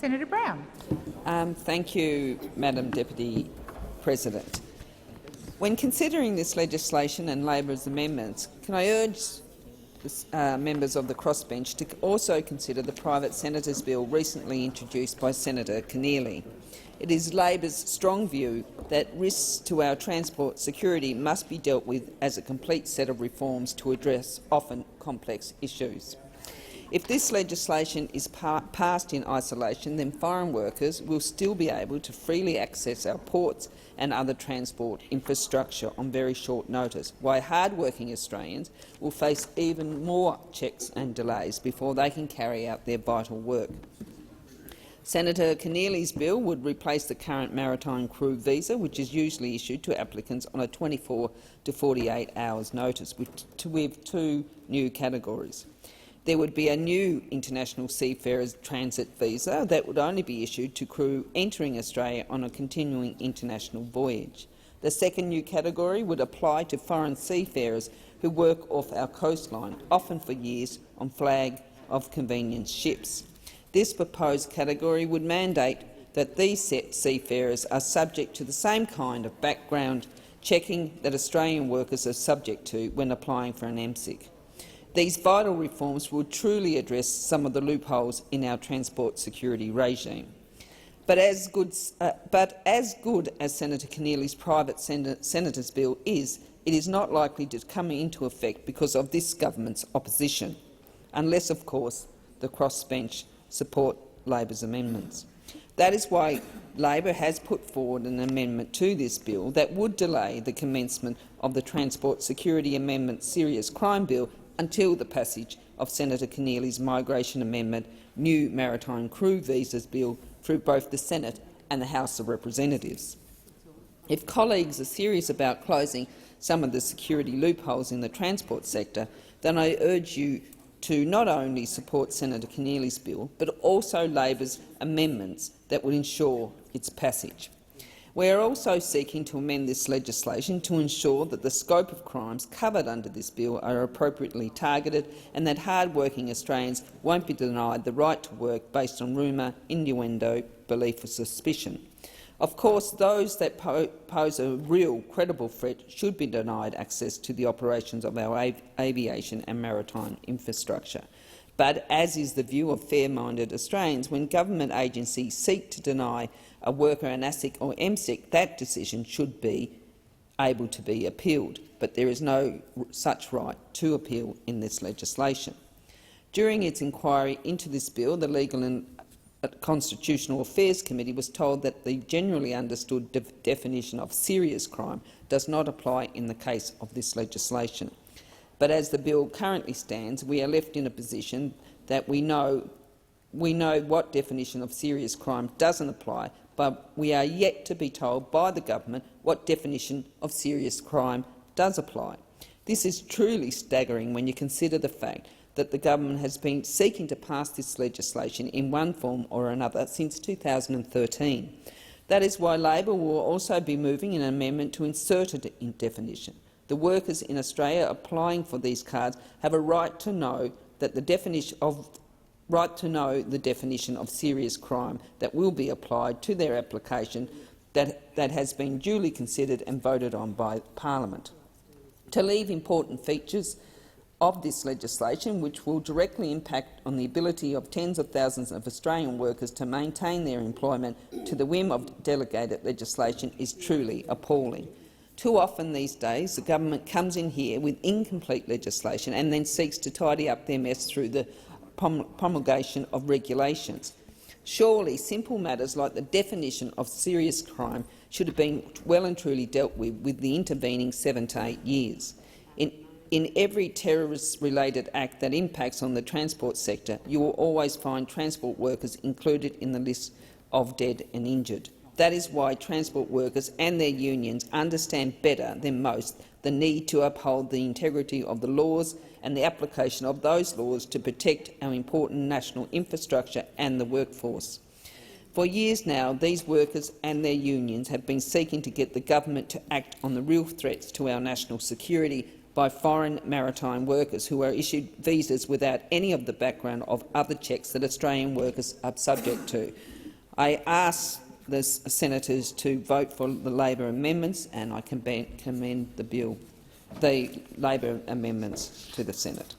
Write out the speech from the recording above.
Senator Brown. Thank you, Madam Deputy President. When considering this legislation and Labor's amendments, can I urge members of the crossbench to also consider the private senator's bill recently introduced by Senator Keneally. It is Labor's strong view that risks to our transport security must be dealt with as a complete set of reforms to address often complex issues. If this legislation is passed in isolation, then foreign workers will still be able to freely access our ports and other transport infrastructure on very short notice, while hard-working Australians will face even more checks and delays before they can carry out their vital work. Senator Keneally's bill would replace the current maritime crew visa, which is usually issued to applicants on a 24 to 48 hours notice, with two new categories. There would be a new international seafarers transit visa that would only be issued to crew entering Australia on a continuing international voyage. The second new category would apply to foreign seafarers who work off our coastline, often for years, on flag of convenience ships. This proposed category would mandate that these seafarers are subject to the same kind of background checking that Australian workers are subject to when applying for an MSIC. These vital reforms will truly address some of the loopholes in our transport security regime. But as good as Senator Keneally's private senator's bill is, it is not likely to come into effect because of this government's opposition, unless, of course, the crossbench support Labor's amendments. That is why Labor has put forward an amendment to this bill that would delay the commencement of the Transport Security Amendment Serious Crime Bill until the passage of Senator Keneally's Migration Amendment New Maritime Crew Visas Bill through both the Senate and the House of Representatives. If colleagues are serious about closing some of the security loopholes in the transport sector, then I urge you to not only support Senator Keneally's bill, but also Labor's amendments that would ensure its passage. We are also seeking to amend this legislation to ensure that the scope of crimes covered under this bill are appropriately targeted and that hard-working Australians won't be denied the right to work based on rumour, innuendo, belief or suspicion. Of course, those that pose a real, credible threat should be denied access to the operations of our aviation and maritime infrastructure. But, as is the view of fair-minded Australians, when government agencies seek to deny a worker an ASIC or MSIC, that decision should be able to be appealed, but there is no such right to appeal in this legislation. During its inquiry into this bill, the Legal and Constitutional Affairs Committee was told that the generally understood definition of serious crime does not apply in the case of this legislation. But as the bill currently stands, we are left in a position that we know what definition of serious crime doesn't apply, but we are yet to be told by the government what definition of serious crime does apply. This is truly staggering when you consider the fact that the government has been seeking to pass this legislation in one form or another since 2013. That is why Labor will also be moving an amendment to insert a definition. The workers in Australia applying for these cards have a right to know that the definition of serious crime that will be applied to their application that has been duly considered and voted on by Parliament. To leave important features of this legislation, which will directly impact on the ability of tens of thousands of Australian workers to maintain their employment to the whim of delegated legislation, is truly appalling. Too often these days, the government comes in here with incomplete legislation and then seeks to tidy up their mess through the promulgation of regulations. Surely simple matters like the definition of serious crime should have been well and truly dealt with the intervening 7 to 8 years. In every terrorist-related act that impacts on the transport sector, you will always find transport workers included in the list of dead and injured. That is why transport workers and their unions understand better than most the need to uphold the integrity of the laws and the application of those laws to protect our important national infrastructure and the workforce. For years now, these workers and their unions have been seeking to get the government to act on the real threats to our national security by foreign maritime workers who are issued visas without any of the background of other checks that Australian workers are subject to. I ask the senators to vote for the Labor amendments, and I commend the Labor amendments to the Senate.